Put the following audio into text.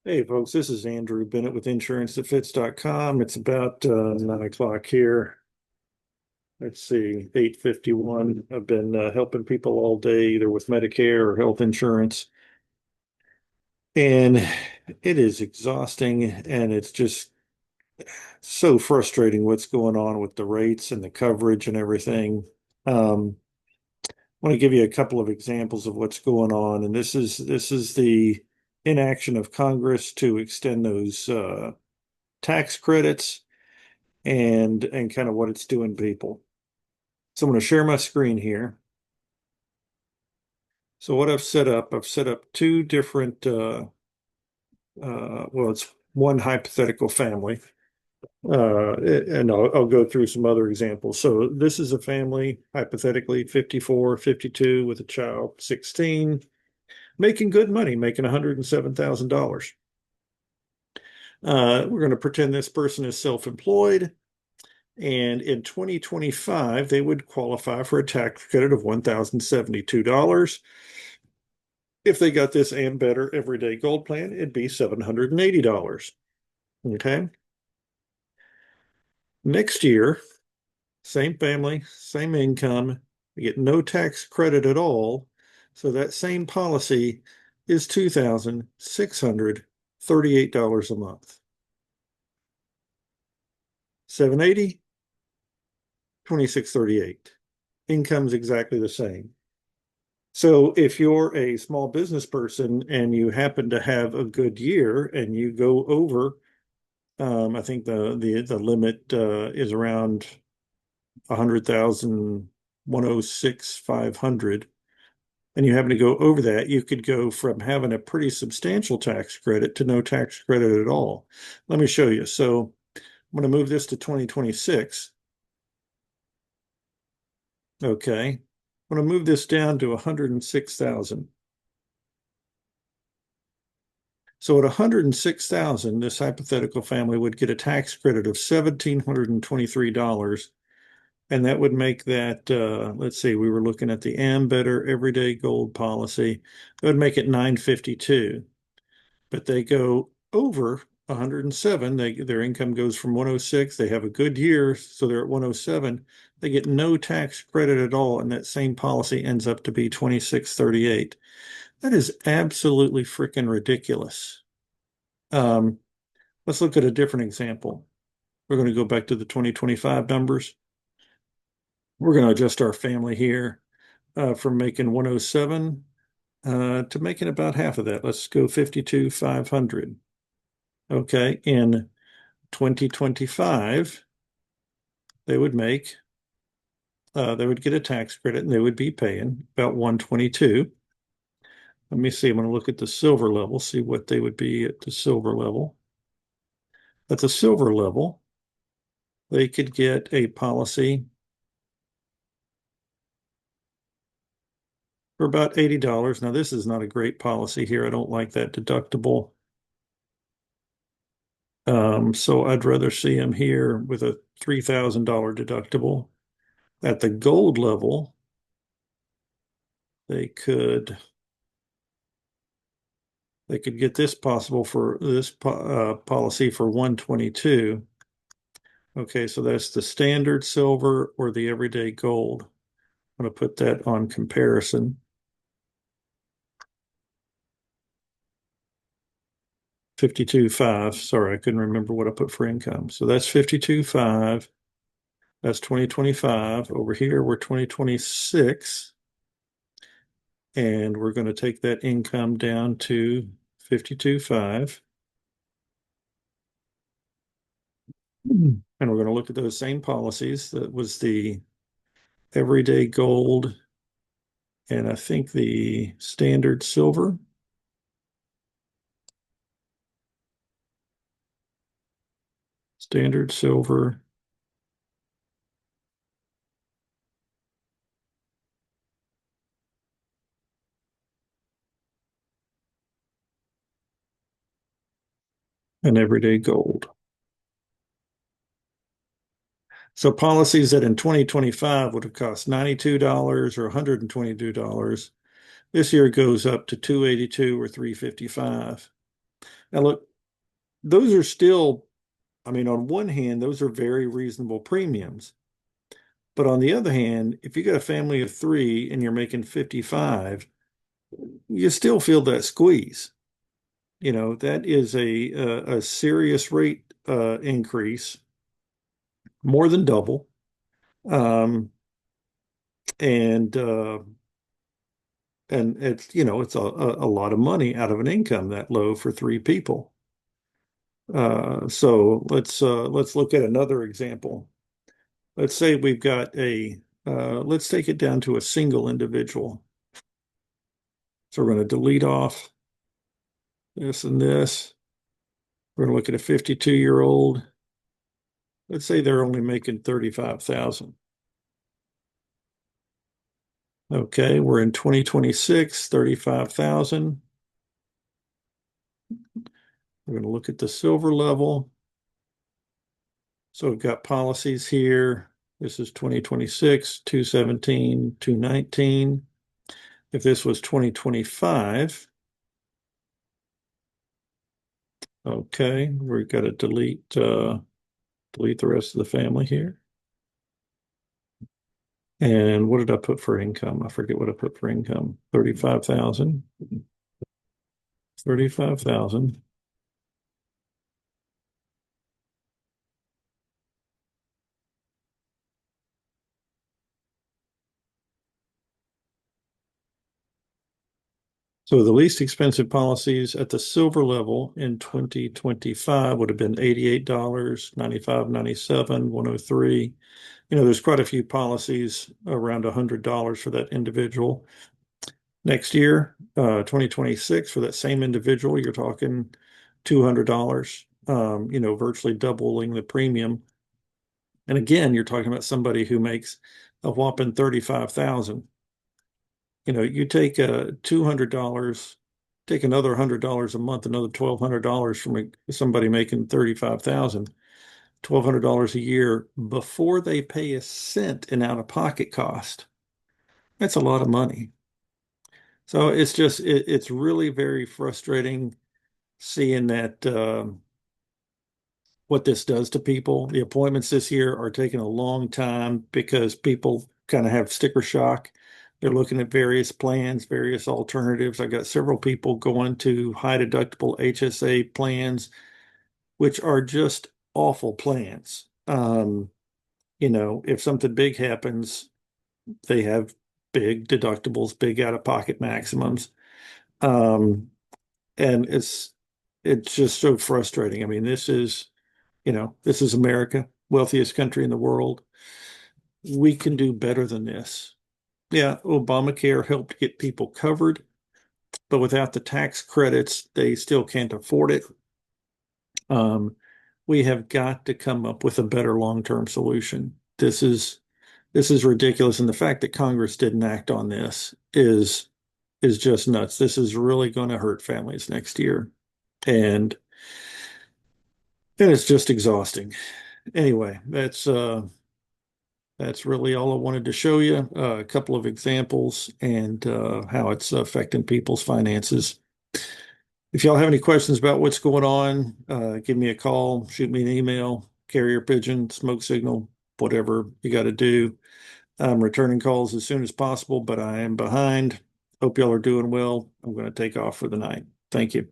Hey folks, this is Andrew Bennett with InsuranceThatFits.com. It's about 9 o'clock here. Let's see, 8:51. I've been helping people all day, either with Medicare or health insurance. And it is exhausting and it's just so frustrating what's going on with the rates and the coverage and everything. I want to give you a couple of examples of what's going on. And this is the inaction of Congress to extend those tax credits and kind of what it's doing to people. So I'm going to share my screen here. So what I've set up two different, well, it's one hypothetical family, and I'll go through some other examples. So this is a family, hypothetically 54, 52 with a child, 16, making good money, making $107,000. We're going to pretend this person is self-employed. And in 2025, they would qualify for a tax credit of $1,072. If they got this and better everyday gold plan, it'd be $780. Okay. Next year, same family, same income, they get no tax credit at all. So that same policy is $2,638 a month. 780, 2638. Income's exactly the same. So if you're a small business person and you happen to have a good year and you go over, I think the limit is around 100,000, 106,500, and you happen to go over that, you could go from having a pretty substantial tax credit to no tax credit at all. Let me show you. So I'm going to move this to 2026. Okay. I'm going to move this down to 106,000. So at 106,000, this hypothetical family would get a tax credit of $1,723. And that would make that, let's see, we were looking at the Ambetter Everyday Gold policy. That would make it 952. But they go over 107. Their income goes from 106. They have a good year, so they're at 107. They get no tax credit at all, and that same policy ends up to be 2638. That is absolutely freaking ridiculous. Um, let's look at a different example. We're going to go back to the 2025 numbers. We're going to adjust our family here from making 107 to making about half of that. Let's go 52,500. Okay, in 2025, they would make they would get a tax credit and they would be paying about 122. Let me see. I'm going to look at the silver level, see what they would be at the silver level. At the silver level, they could get a policy for about $80. Now, this is not a great policy here. I don't like that deductible. So I'd rather see them here with a $3,000 deductible. At the gold level, they could get this possible for this policy for 122. Okay, so that's the standard silver or the everyday gold. I'm going to put that on comparison. 52.5. Sorry, I couldn't remember what I put for income. So that's 52.5. That's 2025. Over here, we're 2026. And we're going to take that income down to 52.5. And we're going to look at those same policies. That was the everyday gold and I think the standard silver. Standard silver. And everyday gold. So policies that in 2025 would have cost $92 or $122, this year goes up to $282 or $355. Now look, those are still, I mean, on one hand, those are very reasonable premiums. But on the other hand, if you got a family of three and you're making 55, you still feel that squeeze. That is a serious rate increase, more than double. Um, and and it's a lot of money out of an income that low for three people. So let's look at another example. Let's say we've got let's take it down to a single individual. So we're going to delete off this and this. We're going to look at a 52-year-old. Let's say they're only making 35,000. Okay, we're in 2026, 35,000. We're going to look at the silver level. So we've got policies here. This is 2026, 217, 219. If this was 2025, okay, we've got to delete the rest of the family here. And what did I put for income? I forget what I put for income. 35,000. 35,000. So the least expensive policies at the silver level in 2025 would have been $88, 95, 97, 103. There's quite a few policies around $100 for that individual. Next year, 2026, for that same individual, you're talking $200, virtually doubling the premium. And again, you're talking about somebody who makes a whopping 35,000. You take $200, take another $100 a month, another $1,200 from somebody making 35,000, $1,200 a year before they pay a cent in out-of-pocket cost. That's a lot of money. So it's really very frustrating seeing that what this does to people. The appointments this year are taking a long time because people kind of have sticker shock. They're looking at various plans, various alternatives. I got several people going to high deductible HSA plans, which are just awful plans. If something big happens, they have big deductibles, big out-of-pocket maximums. Um, and it's just so frustrating. I mean, this is America, wealthiest country in the world. We can do better than this. Yeah, Obamacare helped get people covered, but without the tax credits, they still can't afford it. Um, we have got to come up with a better long-term solution. This is ridiculous, and the fact that Congress didn't act on this is just nuts. This is really going to hurt families next year, and it's just exhausting. Anyway, that's really all I wanted to show you. A couple of examples and how it's affecting people's finances. If y'all have any questions about what's going on, give me a call, shoot me an email, carrier pigeon, smoke signal, whatever you got to do. I'm returning calls as soon as possible, but I am behind. Hope y'all are doing well. I'm going to take off for the night. Thank you.